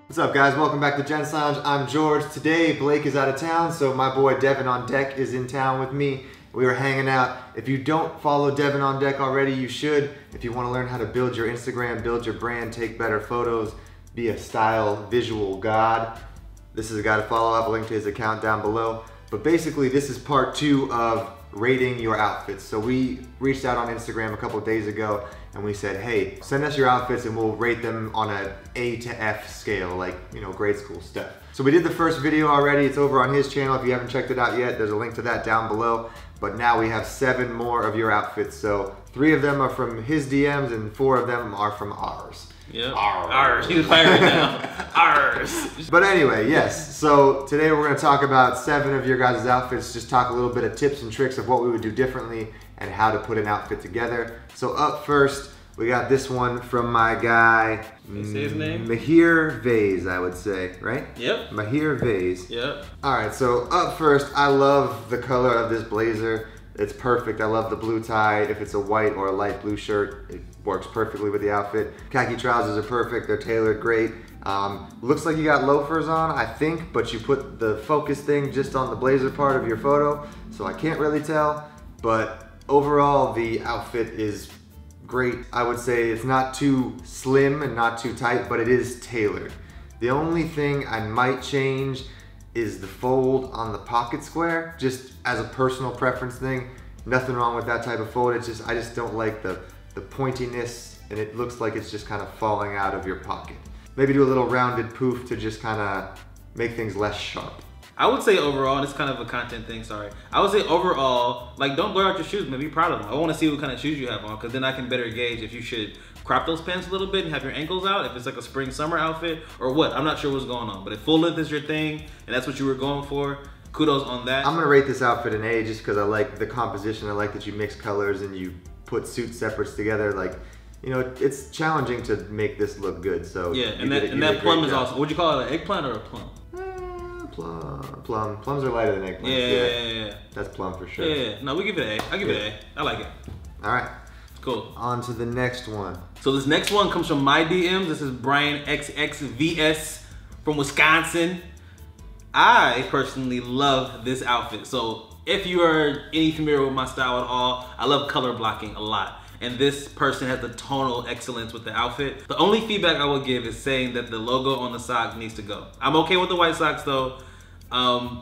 What's up, guys? Welcome back to Gent's Lounge. I'm George. Today, Blake is out of town, so my boy DevanOnDeck is in town with me. We were hanging out. If you don't follow DevanOnDeck already, you should. If you want to learn how to build your Instagram, build your brand, take better photos, be a style visual god, this is a guy to follow. I have a link to his account down below. But basically, this is part 2 of rating your outfits. So we reached out on Instagram a couple days ago and we said, hey, send us your outfits and we'll rate them on a A to F scale, like, you know, grade school stuff. So we did the first video already. It's over on his channel. If you haven't checked it out yet, there's a link to that down below. But now we have 7 more of your outfits. So 3 of them are from his DMs and 4 of them are from ours. Yep. Ours. He's firing now. Ours. But anyway, yes. So today we're going to talk about 7 of your guys' outfits. Just talk a little bit of tips and tricks of what we would do differently and how to put an outfit together. So up first, we got this one from my guy. Can you say his name? Mahir Vase, I would say, right? Yep. Mahir Vase. Yep. All right. So up first, I love the color of this blazer. It's perfect. I love the blue tie. If it's a white or a light blue shirt, it works perfectly with the outfit. Khaki trousers are perfect. They're tailored great. Looks like you got loafers on, I think, but you put the focus thing just on the blazer part of your photo, so I can't really tell. But overall, the outfit is great. I would say it's not too slim and not too tight, but it is tailored. The only thing I might change is the fold on the pocket square, just as a personal preference thing. Nothing wrong with that type of fold. It's just, I just don't like the pointiness, and it looks like it's just kind of falling out of your pocket. Maybe do a little rounded poof to just kind of make things less sharp. I would say overall, and it's kind of a content thing, sorry. I would say overall, like, don't blur out your shoes, man. Be proud of them. I want to see what kind of shoes you have on, because then I can better gauge if you should crop those pants a little bit and have your ankles out, if it's like a spring summer outfit or what. I'm not sure what's going on, but if full length is your thing and that's what you were going for, kudos on that. I'm gonna rate this outfit an A just because I like the composition. I like that you mix colors and you put suit separates together. Like, you know, it's challenging to make this look good. So yeah, and that plum is awesome. Would you call it an eggplant or a plum? Plum. Plums are lighter than eggplants. Yeah. That's plum for sure. Yeah. No, we give it an A. I give it an A. I like it. All right. Cool. On to the next one. So this next one comes from my DMs. This is Brian XXVS from Wisconsin. I personally love this outfit. So if you are any familiar with my style at all, I love color blocking a lot. And this person has the tonal excellence with the outfit. The only feedback I will give is saying that the logo on the sock needs to go. I'm okay with the white socks though.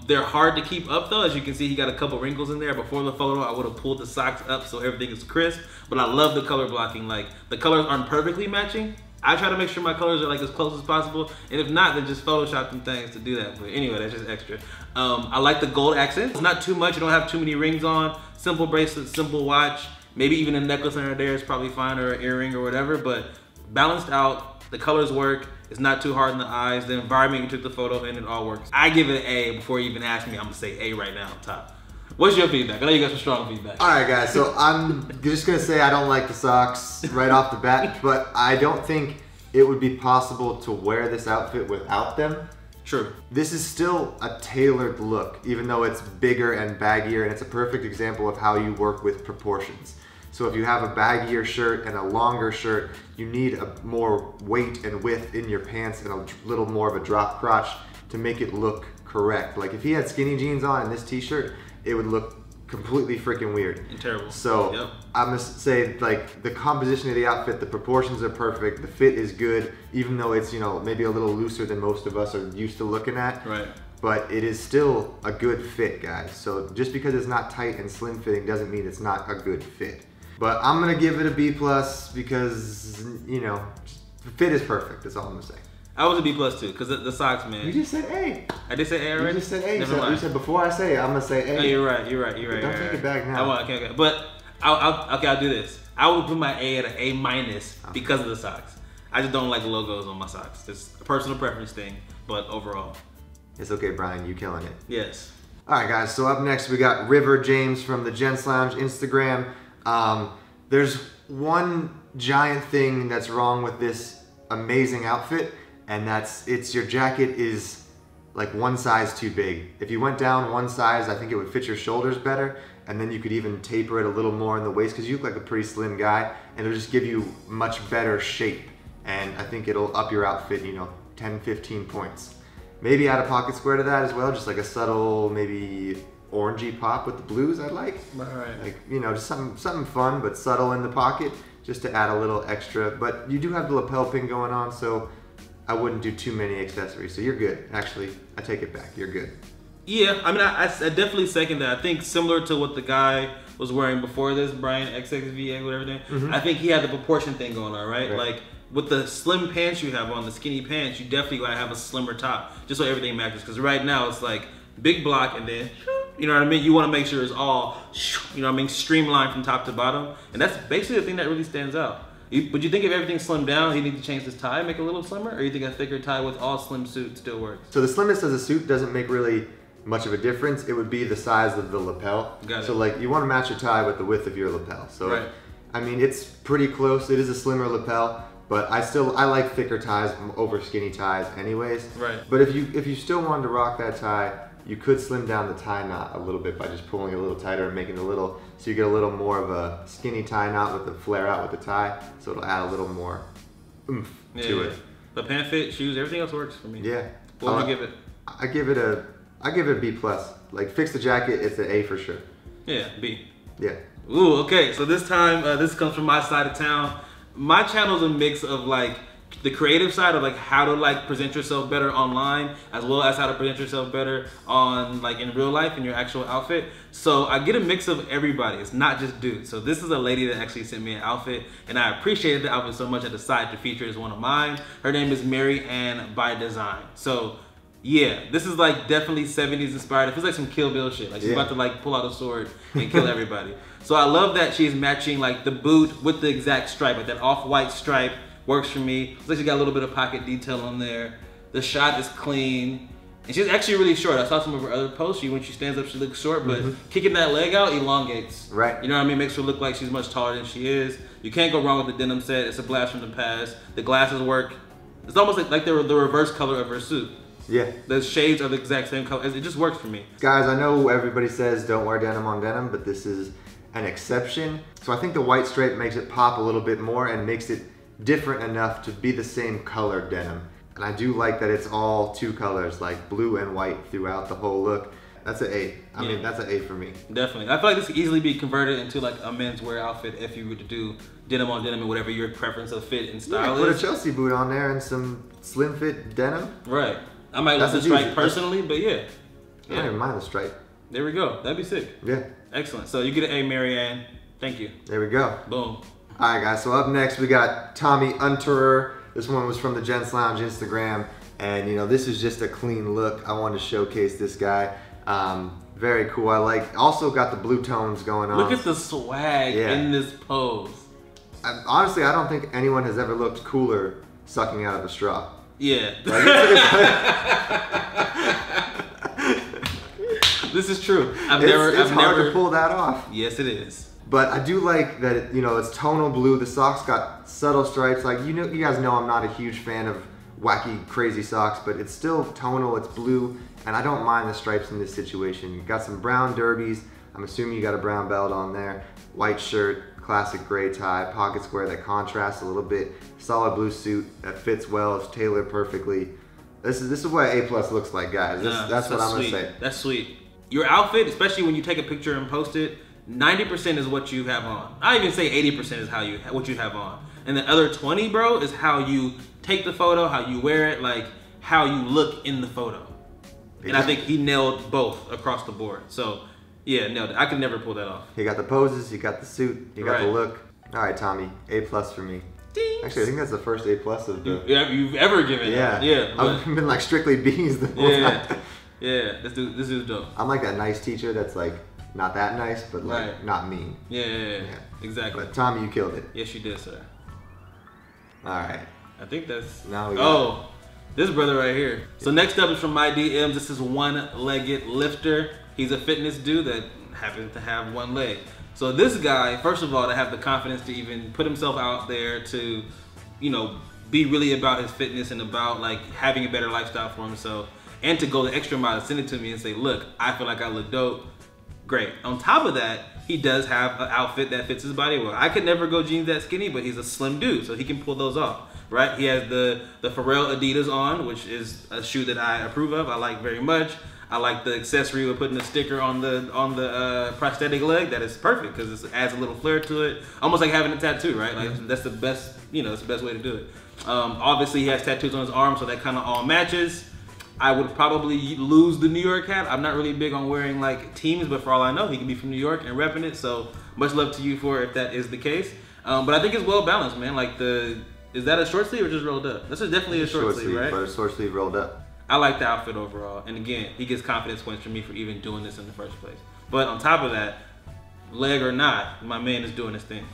They're hard to keep up though. As you can see, he got a couple wrinkles in there. Before the photo, I would have pulled the socks up so everything is crisp. But I love the color blocking. Like, the colors aren't perfectly matching. I try to make sure my colors are like as close as possible. And if not, then just Photoshop them things to do that. But anyway, that's just extra. I like the gold accent. It's not too much. You don't have too many rings on. Simple bracelet, simple watch. Maybe even a necklace under there is probably fine, or an earring or whatever. But balanced out, the colors work. It's not too hard in the eyes. The environment you took the photo in, it all works. I give it an A. Before you even ask me, I'm gonna say A right now on top. What's your feedback? I know you got some strong feedback. All right, guys. So I'm just gonna say I don't like the socks right off the bat, but I don't think it would be possible to wear this outfit without them. True. This is still a tailored look, even though it's bigger and baggier, and it's a perfect example of how you work with proportions. So if you have a baggier shirt and a longer shirt, you need a more weight and width in your pants and a little more of a drop crotch to make it look correct. Like if he had skinny jeans on and this t-shirt, it would look completely freaking weird. And terrible. So yep. I'm gonna say, like, the composition of the outfit, the proportions are perfect, the fit is good, even though it's, you know, maybe a little looser than most of us are used to looking at. Right. But it is still a good fit, guys. So just because it's not tight and slim fitting doesn't mean it's not a good fit. But I'm gonna give it a B+ because, you know, the fit is perfect. That's all I'm gonna say. I was a B+ too, because the socks, man. You just said A. I did say A already? You just said A. Never mind. You said before I say it, I'm gonna say A. Oh, you're right. Don't take it back now. I won't. Okay. But I'll do this. I would put my A at an A- because of the socks. I just don't like logos on my socks. It's a personal preference thing, but overall. It's okay, Brian. You killing it. Yes. All right, guys. So up next, we got River James from the Gents Lounge Instagram. There's one giant thing that's wrong with this amazing outfit, and it's your jacket is like one size too big. If you went down one size, I think it would fit your shoulders better, and then you could even taper it a little more in the waist because you look like a pretty slim guy, and it'll just give you much better shape. And I think it'll up your outfit, you know, 10, 15 points. Maybe add a pocket square to that as well, just like a subtle, maybe orangey pop with the blues I'd like. Right. Like, you know, just something fun but subtle in the pocket, just to add a little extra. But you do have the lapel pin going on, so I wouldn't do too many accessories. So you're good. Actually, I take it back. You're good. Yeah, I mean, I definitely second that. I think similar to what the guy was wearing before this, Brian XXVA, whatever. I think he had the proportion thing going on, right? Like with the slim pants you have on, the skinny pants, you definitely gotta have a slimmer top, just so everything matches. Because right now it's like big block and then, you know what I mean? You want to make sure it's all, you know what I mean, streamlined from top to bottom. And that's basically the thing that really stands out. Would you think if everything slimmed down, he needs to change his tie, make it a little slimmer? Or you think a thicker tie with all slim suit still works? So the slimness of the suit doesn't make really much of a difference. It would be the size of the lapel. Got it. So like you want to match your tie with the width of your lapel. So right. I mean, it's pretty close. It is a slimmer lapel, but I like thicker ties over skinny ties anyways. Right. But if you still wanted to rock that tie, you could slim down the tie knot a little bit by just pulling it a little tighter and making it a little, so you get a little more of a skinny tie knot with the flare out with the tie, so it'll add a little more oomph to it. The pant fit, shoes, everything else works for me. Yeah. What would you give it? I give it a B plus. Like fix the jacket, it's an A for sure. Yeah, B. Yeah. Ooh, okay. So this time, this comes from my side of town. My channel is a mix of like the creative side of like how to like present yourself better online, as well as how to present yourself better on like in real life in your actual outfit. So I get a mix of everybody. It's not just dudes. So this is a lady that actually sent me an outfit, and I appreciated the outfit so much I decided to feature as one of mine. Her name is Mary Ann by Design. So yeah, this is like definitely 70s inspired. It feels like some Kill Bill shit. Like she's about to like pull out a sword and kill everybody. So I love that she's matching like the boot with the exact stripe, like that off-white stripe works for me. Looks like she got a little bit of pocket detail on there. The shot is clean. And she's actually really short. I saw some of her other posts. When she stands up, she looks short, but kicking that leg out elongates. Right. You know what I mean? Makes her look like she's much taller than she is. You can't go wrong with the denim set. It's a blast from the past. The glasses work. It's almost like they're the reverse color of her suit. Yeah. The shades are the exact same color. It just works for me. Guys, I know everybody says don't wear denim on denim, but this is an exception. So I think the white stripe makes it pop a little bit more and makes it different enough to be the same color denim. And I do like that it's all two colors, like blue and white throughout the whole look. That's an A. I mean, that's an A for me. Definitely. I feel like this could easily be converted into like a menswear outfit if you were to do denim on denim and whatever your preference of fit and style Put is. a Chelsea boot on there and some slim fit denim. Right. I might love the stripe personally, but yeah. I don't even mind the stripe. There we go. That'd be sick. Yeah. Excellent. So you get an A, Mary Ann. Thank you. There we go. Boom. All right, guys. So up next we got Tommy Unterer. This one was from the Gents Lounge Instagram, and you know this is just a clean look. I wanted to showcase this guy. Very cool. Also got the blue tones going on. Look at the swag in this pose. Honestly, I don't think anyone has ever looked cooler sucking out of a straw. Yeah. This is true. I've never hard to to pull that off. Yes, it is. But I do like that it's tonal blue. The socks got subtle stripes. Like you guys know I'm not a huge fan of wacky, crazy socks, but it's still tonal. It's blue, and I don't mind the stripes in this situation. You got some brown derbies. I'm assuming you got a brown belt on there. White shirt, classic gray tie, pocket square that contrasts a little bit. Solid blue suit that fits well. It's tailored perfectly. This is what A+ looks like, guys. That's what I'm gonna say. That's sweet. Your outfit, especially when you take a picture and post it, 90% is what you have on. I even say 80% is what you have on. And the other 20, bro, is how you take the photo, how you wear it, like how you look in the photo. Exactly. And I think he nailed both across the board. So yeah, nailed it. I could never pull that off. He got the poses, he got the suit, he got the look. All right, Tommy, A+ for me. Ding. Actually, I think that's the first A+ of the you've ever given. Yeah. I've been like strictly B's the whole time. Yeah, this dude's dope. I'm like that nice teacher that's like not that nice, but like not mean. Yeah, exactly. But Tommy, you killed it. Yes, you did, sir. All right. I think that's. Now we got this brother right here. So next up is from my DMs. This is one-legged lifter. He's a fitness dude that happens to have one leg. So this guy, first of all, to have the confidence to even put himself out there to, be really about his fitness and about like having a better lifestyle for himself. And to go the extra mile to send it to me and say, look, I feel like I look dope. Great. On top of that, he does have an outfit that fits his body well. I could never go jeans that skinny, but he's a slim dude, so he can pull those off. right? He has the Pharrell Adidas on, which is a shoe that I approve of. I like very much. I like the accessory with putting the sticker on the prosthetic leg. That is perfect because it adds a little flair to it, almost like having a tattoo, right? Like that's the best, it's the best way to do it. Obviously, he has tattoos on his arm, so that kind of all matches. I would probably lose the New York hat. I'm not really big on wearing like teams, but for all I know, he can be from New York and repping it. So much love to you for if that is the case. But I think it's well balanced, man. Like is that a short sleeve or just rolled up? This is definitely a short sleeve, right? But a short sleeve rolled up. I like the outfit overall. And again, he gets confidence points from me for even doing this in the first place. But on top of that, leg or not, my man is doing his thing.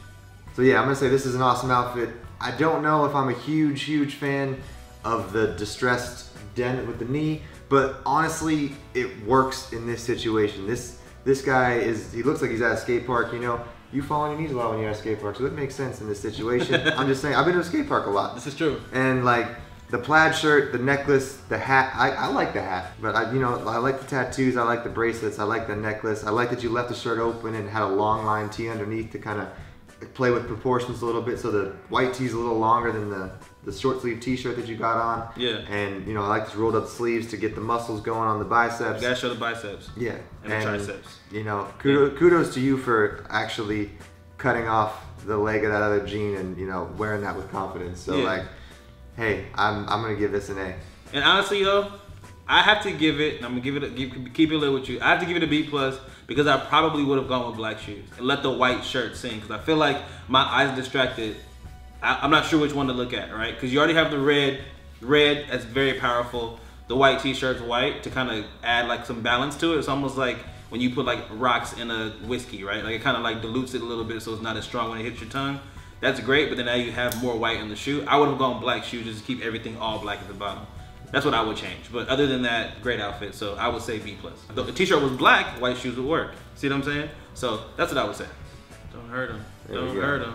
So yeah, I'm gonna say this is an awesome outfit. I don't know if I'm a huge fan of the distressed dent with the knee, but honestly, it works in this situation. This guy he looks like he's at a skate park, You fall on your knees a lot when you're at a skate park, so it makes sense in this situation. I'm just saying, I've been to a skate park a lot. This is true. And like, the plaid shirt, the necklace, the hat, I like the hat, but I like the tattoos, I like the bracelets, I like the necklace, I like that you left the shirt open and had a long line tee underneath to kind of play with proportions a little bit, so the white tee's a little longer than the short sleeve t-shirt that you got on. Yeah. And I like this rolled up sleeves to get the muscles going on the biceps. You gotta show the biceps. Yeah. And the triceps. Kudos to you for actually cutting off the leg of that other jean and wearing that with confidence. So like, hey, I'm gonna give this an A. And honestly though, I have to give it, and I'm gonna keep it lit with you. I have to give it a B+ because I probably would have gone with black shoes and let the white shirt sing, because I feel like my eyes distracted. I'm not sure which one to look at, right? Because you already have the red that's very powerful. The white t-shirt's white to kind of add like some balance to it. It's almost like when you put like rocks in a whiskey, right? Like it kind of like dilutes it a little bit so it's not as strong when it hits your tongue. That's great, but then now you have more white in the shoe. I would have gone black shoes just to keep everything all black at the bottom. That's what I would change. But other than that, great outfit. So I would say B+. If the t-shirt was black, white shoes would work. See what I'm saying? So that's what I would say. Don't hurt him. Don't hurt him.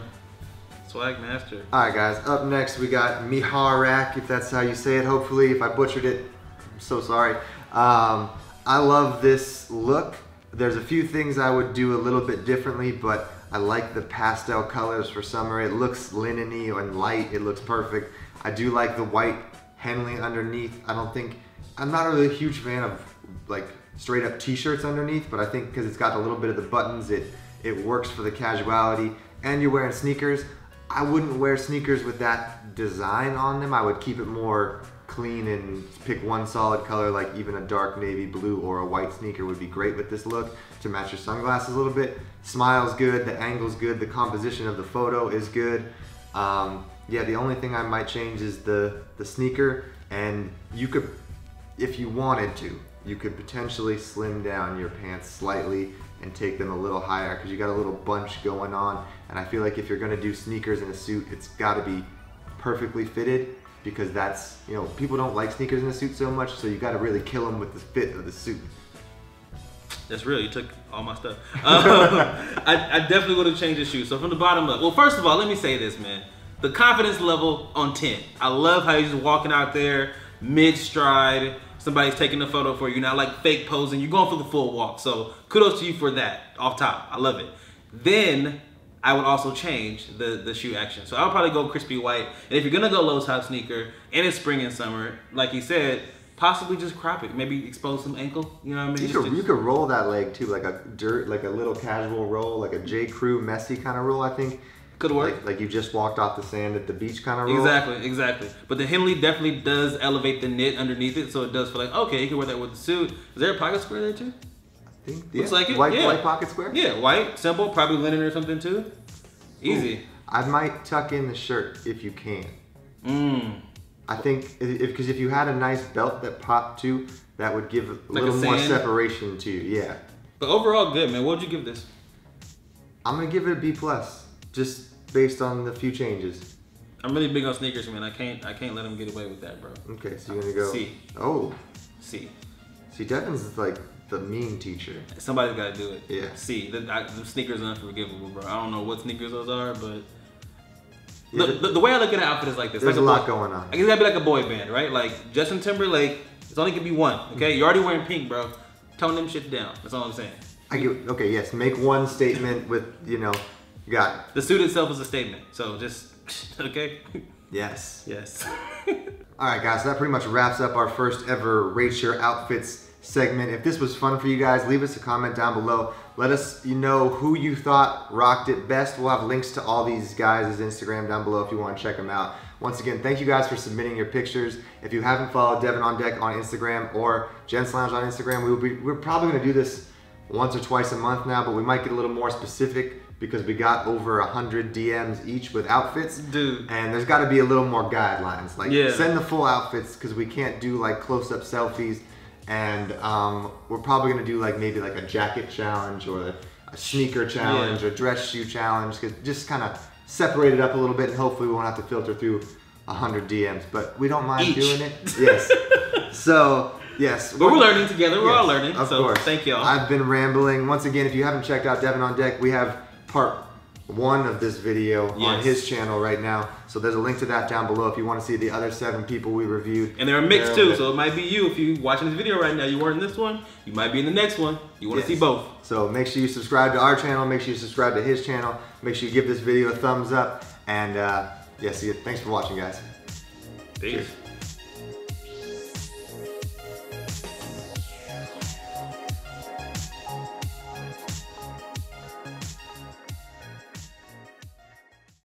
Swag master. All right, guys. Up next, we got Mahir, if that's how you say it. Hopefully, if I butchered it, I'm so sorry. I love this look. There's a few things I would do a little bit differently, but I like the pastel colors for summer. It looks linen-y and light. It looks perfect. I do like the white Henley underneath. I'm not really a huge fan of like straight up t-shirts underneath, but I think because it's got a little bit of the buttons, it works for the casuality. And you're wearing sneakers. I wouldn't wear sneakers with that design on them. I would keep it more clean and pick one solid color, like even a dark navy blue or a white sneaker would be great with this look to match your sunglasses a little bit. Smile's good, the angle's good, the composition of the photo is good. Yeah, the only thing I might change is the sneaker, and you could, if you wanted to, you could potentially slim down your pants slightly and take them a little higher because you got a little bunch going on. And I feel like if you're gonna do sneakers in a suit, it's gotta be perfectly fitted, because that's, people don't like sneakers in a suit so much, so you gotta really kill them with the fit of the suit. That's real, you took all my stuff. I definitely would have changed the shoes. So from the bottom up, well, first of all, let me say this, man. The confidence level on 10. I love how you're just walking out there mid-stride, somebody's taking a photo for you, not like fake posing, you're going for the full walk. So kudos to you for that, off top, I love it. Then, I would also change the shoe action. So I would probably go crispy white. And if you're gonna go low top sneaker, and it's spring and summer, like you said, possibly just crop it. Maybe expose some ankle, you know what I mean? You could roll that leg too, like a little casual roll, like a J. Crew messy kind of roll, I think. Could work. Like you just walked off the sand at the beach kind of roll. Exactly. But the Henley definitely does elevate the knit underneath it, so it does feel like, okay, you can wear that with the suit. Is there a pocket square there too? I think, Looks like it. White pocket square? Yeah, white, simple, probably linen or something too. Easy. Ooh, I might tuck in the shirt if you can. I think, because if you had a nice belt that popped too, that would give a little more separation to you, yeah. But overall good, man. What would you give this? I'm gonna give it a B+, just based on the few changes. I'm really big on sneakers, man. I can't let them get away with that, bro. Okay, so you're gonna go C. Oh. C. See, Devan's like the mean teacher. Somebody's gotta do it. Yeah. C. The sneakers are unforgivable, bro. I don't know what sneakers those are, but yeah, the way I look at an outfit is like this. There's like a lot going on. I guess it gotta be like a boy band, right? Like Justin Timberlake, it's only gonna be one, okay? You're already wearing pink, bro. Tone them shit down. That's all I'm saying. Okay, yes, make one statement with, you got it. The suit itself is a statement, so just, okay? Yes. Yes. All right, guys, so that pretty much wraps up our first ever Rate Your Outfits segment. If this was fun for you guys, leave us a comment down below. Let us know who you thought rocked it best. We'll have links to all these guys' Instagram down below if you want to check them out. Once again, thank you guys for submitting your pictures. If you haven't followed DevanOnDeck on Instagram or Gents Lounge on Instagram, we're probably going to do this once or twice a month now, but we might get a little more specific because we got over 100 DMs each with outfits. Dude. And there's got to be a little more guidelines. Like, send the full outfits because we can't do like close-up selfies. And we're probably going to do like maybe like a jacket challenge or a sneaker challenge or dress shoe challenge. Just kind of separate it up a little bit, and hopefully we won't have to filter through 100 DMs. But we don't mind doing it. Yes. So, yes. But we're learning together. We're all learning. Of so course. Thank y'all. I've been rambling. Once again, if you haven't checked out DevanOnDeck, we have part 1 of this video on his channel right now. So there's a link to that down below if you want to see the other 7 people we reviewed. And they're mixed too, so it might be you. If you're watching this video right now, you weren't in this one, you might be in the next one. You want to see both. So make sure you subscribe to our channel, make sure you subscribe to his channel, make sure you give this video a thumbs up, and see you. Thanks for watching, guys. Peace. Cheers.